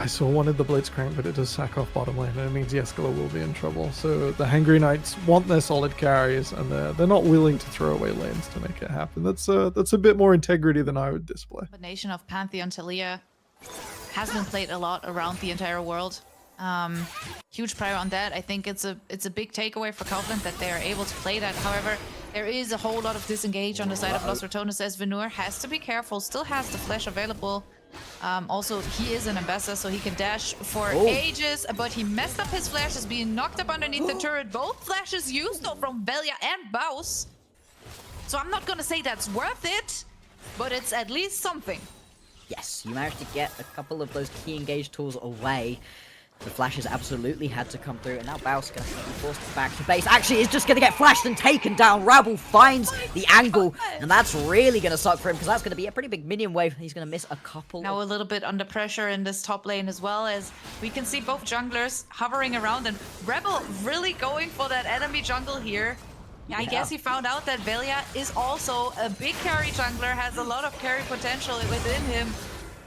I saw wanted the Blitzcrank, but it does sack off bottom lane, and it means Yescala will be in trouble. So the Hangry Knights want their solid carries, and they're not willing to throw away lanes to make it happen. That's a bit more integrity than I would display. The combination of Pantheon Talia has been played a lot around the entire world. Huge prior on that. I think it's a big takeaway for Kaufland that they are able to play that. However, there is a whole lot of disengage on the side of Los Ratones, as Venur has to be careful, still has the flash available. Also, he is an ambassador, so he can dash for ages, but he messed up his flashes, being knocked up underneath the turret. Both flashes used though from Velia and Baus. So I'm not gonna say that's worth it, but it's at least something. Yes, you managed to get a couple of those key engage tools away. The flashes absolutely had to come through, and now Baus going to be forced back to base. Actually, is just going to get flashed and taken down. Rabble finds the angle, and that's really going to suck for him, because that's going to be a pretty big minion wave. He's going to miss a couple. Now a little bit under pressure in this top lane as well, as we can see both junglers hovering around, and Rebel really going for that enemy jungle here. Yeah, I guess he found out that Velia is also a big carry jungler, has a lot of carry potential within him.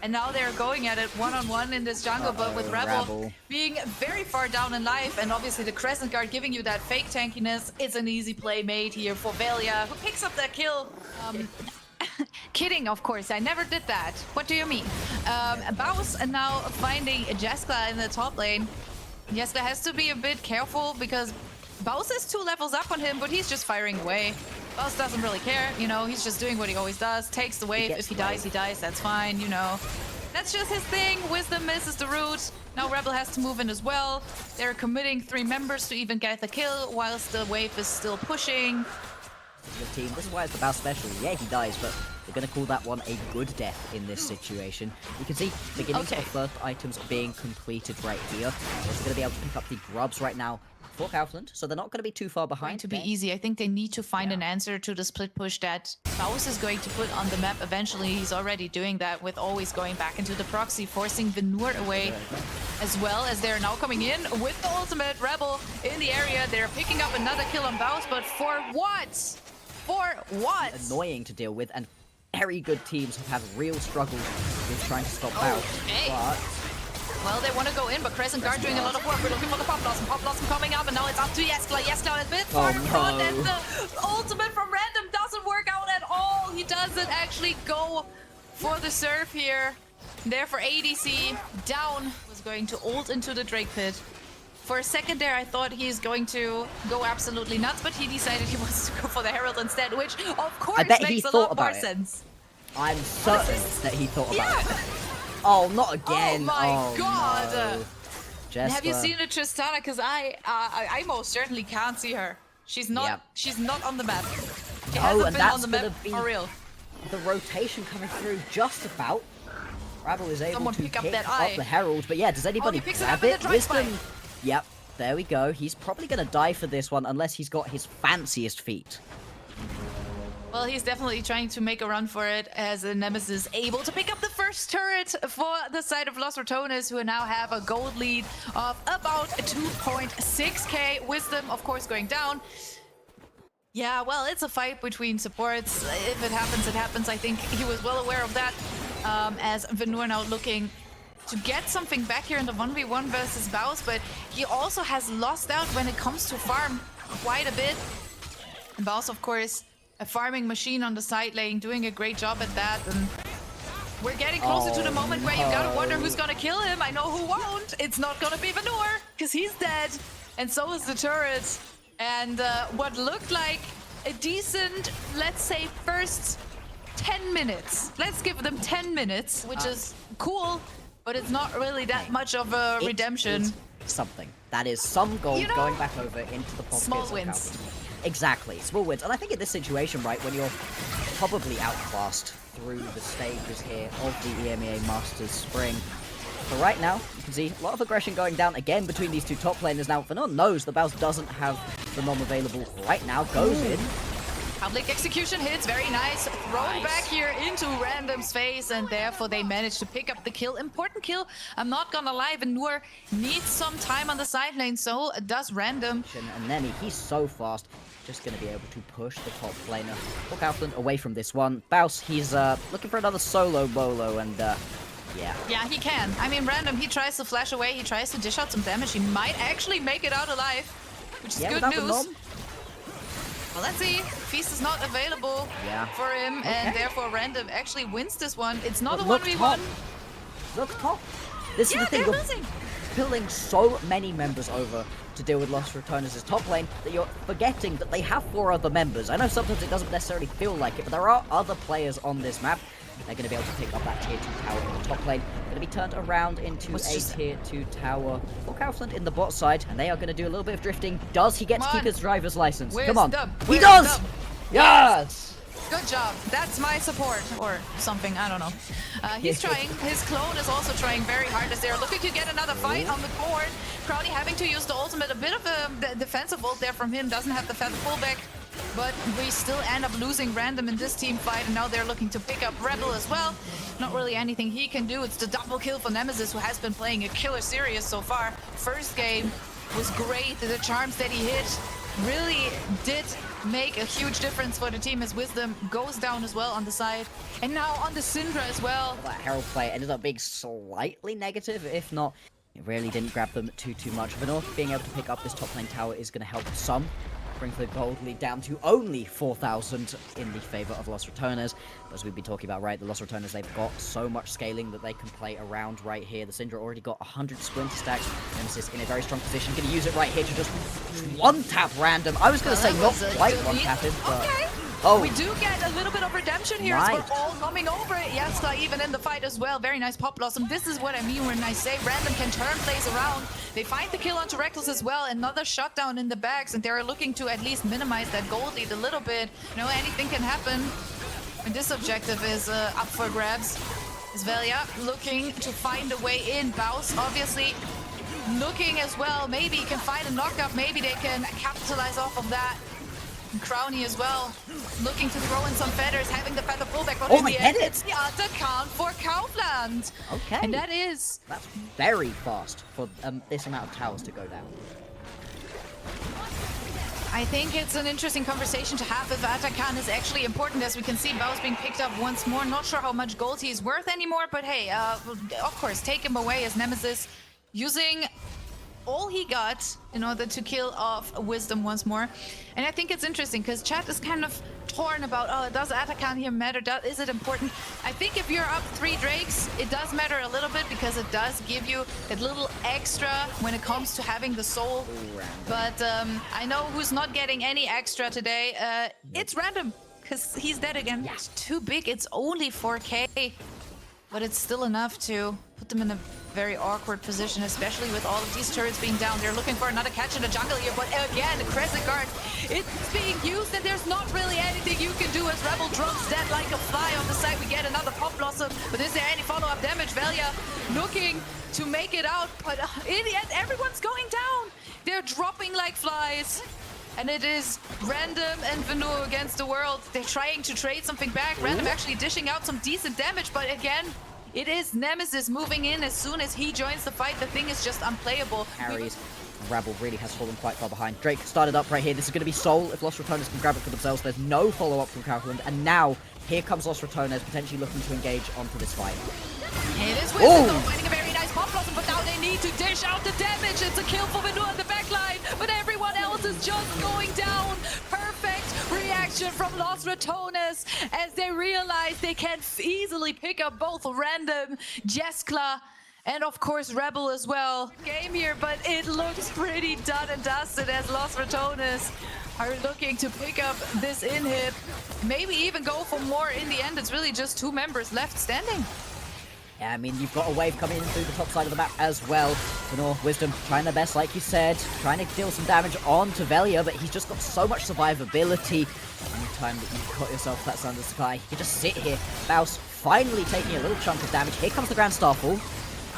And now they're going at it one-on-one in this jungle, but with Rebel being very far down in life, and obviously the Crescent Guard giving you that fake tankiness, it's an easy play made here for Velia, who picks up that kill. Kidding, of course, I never did that. What do you mean? Baus now finding Jeskla in the top lane. Jeskla has to be a bit careful, because Baus is 2 levels up on him, but he's just firing away. Baus doesn't really care, you know, he's just doing what he always does, takes the wave. If he dies, that's fine, you know. That's just his thing. Wisdom misses the root. Now Rebel has to move in as well. They're committing 3 members to even get the kill, whilst the wave is still pushing. The team, this is why it's the Baus special. Yeah, he dies, but they're going to call that one a good death in this situation. You can see beginnings of first items being completed right here. They're going to be able to pick up the grubs right now for Kaufland, so they're not going to be too far behind. To be easy. I think they need to find an answer to the split push that Baus is going to put on the map eventually. He's already doing that with always going back into the proxy, forcing Venur away, as well as they're now coming in with the ultimate. Rebel in the area. They're picking up another kill on Baus, but for what? For what? Annoying to deal with, and very good teams have had real struggles with trying to stop Baus. But well, they want to go in, but Crescent Guard doing a lot of work. We're looking for the Pop Blossom. Pop Blossom coming up, and now it's up to Yeskla. Yeskla a bit far in front, and the ultimate from Random doesn't work out at all. He doesn't actually go for the surf here. There for ADC. Down was going to ult into the Drake Pit. For a second there, I thought he's going to go absolutely nuts, but he decided he wants to go for the Herald instead, which, of course, makes a lot more sense. I'm certain that he thought about it. Oh, not again. Oh my god. No. Have you seen the Tristana? Because I most certainly can't see her. She's not she's not on the map. She hasn't been on the map for real. The rotation coming through just about. Rabble is able to pick up the Herald, but yeah, does anybody grab it? Wisdom. Yep, there we go. He's probably going to die for this one unless he's got his fanciest feat. Well, he's definitely trying to make a run for it, as the Nemesis able to pick up the first turret for the side of Los Ratones, who now have a gold lead of about 2.6k. Wisdom, of course, going down. Yeah, well, it's a fight between supports. If it happens, it happens. I think he was well aware of that, as Venur now looking to get something back here in the 1v1 versus Baus, but he also has lost out when it comes to farm quite a bit. And Baus, of course, a farming machine on the side lane, doing a great job at that. And we're getting closer to the moment where you gotta wonder who's gonna kill him. I know who won't. It's not gonna be Venur, because he's dead. And so is the turret. And what looked like a decent, let's say, first 10 minutes. Let's give them 10 minutes, which is cool, but it's not really that much of a redemption. Something. That is some gold going back over into the pockets. Small wins. Exactly, small wins. And I think in this situation, right, when you're probably outclassed through the stages here of the EMEA Masters Spring, but right now, you can see a lot of aggression going down again between these two top laners. Now, Venur knows the Baus doesn't have the Nom available right now, goes in. Public execution hits, very nice. Thrown back here into Random's face, and therefore they managed to pick up the kill. Important kill, I'm not gonna lie, Venur needs some time on the side lane, so does Random. And then he's so fast, just gonna be able to push the top laner. Look Kaufland away from this one. Baus, he's looking for another solo bolo, and Yeah. Yeah, he can. I mean, Random, he tries to flash away. He tries to dish out some damage. He might actually make it out alive, which is good without the news. nom. Well, let's see. Feast is not available for him, and therefore Random actually wins this one. It's not a 1v1. Look top. This is the thing. They're You're losing. pulling so many members over to deal with Los Ratones' top lane that you're forgetting that they have 4 other members. I know sometimes it doesn't necessarily feel like it, but there are other players on this map. They're going to be able to pick up that tier 2 tower in the top lane. Going to be turned around into a tier 2 tower for Kaufland in the bot side, and they are going to do a little bit of drifting. Does he get to keep his driver's license? Come on. He does! Yes! Good job. That's my support, or something. I don't know. He's trying. His clone is also trying very hard as they're looking to get another fight on the board. Crowdy having to use the ultimate. A bit of a defensive ult there from him. Doesn't have the feather pullback. But we still end up losing Random in this team fight, and now they're looking to pick up Rebel as well. Not really anything he can do. It's the double kill for Nemesis, who has been playing a killer series so far. First game was great. The charms that he hit really did make a huge difference for the team as Wisdom goes down as well on the side. And now on the Syndra as well. That Herald play ended up being slightly negative, if not, it really didn't grab them too much. Venor being able to pick up this top lane tower is going to help some. Bring the gold lead down to only 4,000 in the favor of Los Ratones. But as we've been talking about, right, the Los Ratones, they've got so much scaling that they can play around right here. The Syndra already got 100 splinter stacks. Nemesis in a very strong position. Going to use it right here to just one-tap Random. I was going to say not quite one-tap him, but... Okay. Oh, we do get a little bit of redemption here as we're all coming over it. Yesta even in the fight as well. Very nice Pop Blossom. This is what I mean when I say Random can turn plays around. They find the kill onto Reckless as well. Another shutdown in the bags, and they're looking to at least minimize that gold lead a little bit. You know, anything can happen. And this objective is up for grabs. Svelia looking to find a way in. Baus obviously looking as well. Maybe he can find a knockup. Maybe they can capitalize off of that. And Crowny as well, looking to throw in some feathers, having the feather pullback, but in the end, it's the count for Kaufland. Okay. And that's very fast for this amount of towers to go down. I think it's an interesting conversation to have if Atakan is actually important. As we can see, Baus being picked up once more. Not sure how much gold he's worth anymore, but hey, of course, take him away as Nemesis, using all he got in order to kill off Wisdom once more. And I think it's interesting because chat is kind of torn about, oh, does Atakan here matter? Is it important? I think if you're up 3 Drakes, it does matter a little bit because it does give you a little extra when it comes to having the soul. But I know who's not getting any extra today. It's Random because he's dead again. Yeah. It's too big. It's only 4K. But it's still enough to put them in a very awkward position, especially with all of these turrets being down. They're looking for another catch in the jungle here, but again, the Crescent Guard, it's being used, and there's not really anything you can do as Rebel drops dead like a fly on the side. We get another Pop Blossom, but is there any follow-up damage? Velia looking to make it out, but in the end, everyone's going down. They're dropping like flies. And it is Random and Venur against the world. They're trying to trade something back. Random actually dishing out some decent damage, but again, it is Nemesis moving in as soon as he joins the fight. The thing is just unplayable. Carries. Rebel really has fallen quite far behind. Drake started up right here. This is going to be Soul if Los Ratones can grab it for themselves. There's no follow-up from Kaufland. And now, here comes Los Ratones potentially looking to engage onto this fight. It is Wisdom finding a very nice Pop Blossom, but now they need to dish out the damage. It's a kill for Venur on the backline, but everyone else is just going down. Perfect reaction from Los Ratones as they realize they can easily pick up both Random, Jeskla, and of course Rebel as well. Game here, but it looks pretty done and dusted as Los Ratones are looking to pick up this inhib. Maybe even go for more in the end. It's really just 2 members left standing. Yeah, I mean, you've got a wave coming in through the top side of the map as well. Venor, Wisdom, trying their best, like you said. Trying to deal some damage onto Velia, but he's just got so much survivability. Anytime that you've got yourself that Thunder Sky, you can just sit here. Baus finally taking a little chunk of damage. Here comes the Grand Starfall.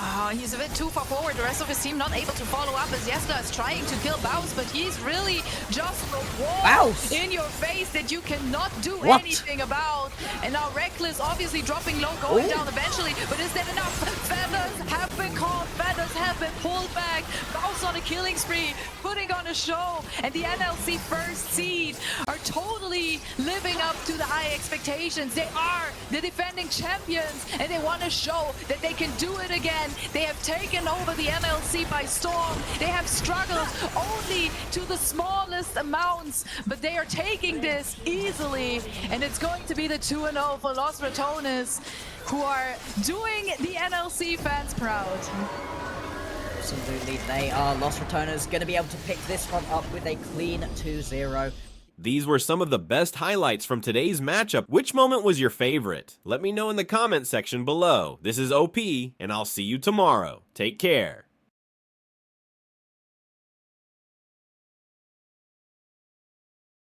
Oh, he's a bit too far forward. The rest of his team not able to follow up as Yesta is trying to kill Baus, but he's really just a wall in your face that you cannot do anything about. And now Reckless obviously dropping low, going down eventually, but is that enough? Feathers have been caught. Feathers Ratones have been pulled back. Bounce on a killing spree, putting on a show, and the NLC first seed are totally living up to the high expectations. They are the defending champions, and they want to show that they can do it again. They have taken over the MLC by storm. They have struggled only to the smallest amounts, but they are taking this easily, and it's going to be the 2-0 for Los Ratones, who are doing the NLC fans proud. Absolutely, they are. Los Ratones going to be able to pick this one up with a clean 2-0. These were some of the best highlights from today's matchup. Which moment was your favorite? Let me know in the comment section below. This is OP, and I'll see you tomorrow. Take care.